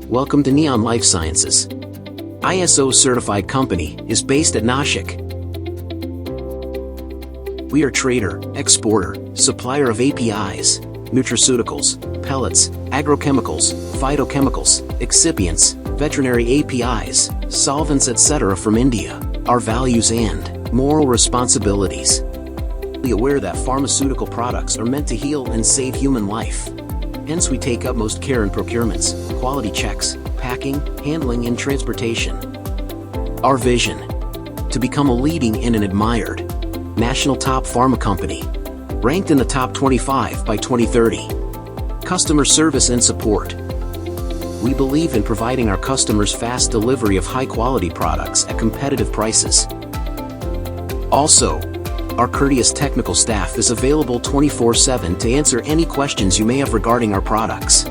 Welcome to Neon Lifesciences. ISO certified company is based at Nashik. We are trader, exporter, supplier of APIs, Nutraceuticals, Pellets, Agrochemicals, Phytochemicals, Excipients, Veterinary APIs, Solvents etc. from India. Our values and moral responsibilities. Be aware that pharmaceutical products are meant to heal and save human life. Hence we take utmost care in procurements, quality checks, packing, handling and transportation. Our vision: to become a leading and an admired national top pharma company, ranked in the top 25 by 2030. Customer service and support. We believe in providing our customers fast delivery of high-quality products at competitive prices. Also, our courteous technical staff is available 24/7 to answer any questions you may have regarding our products.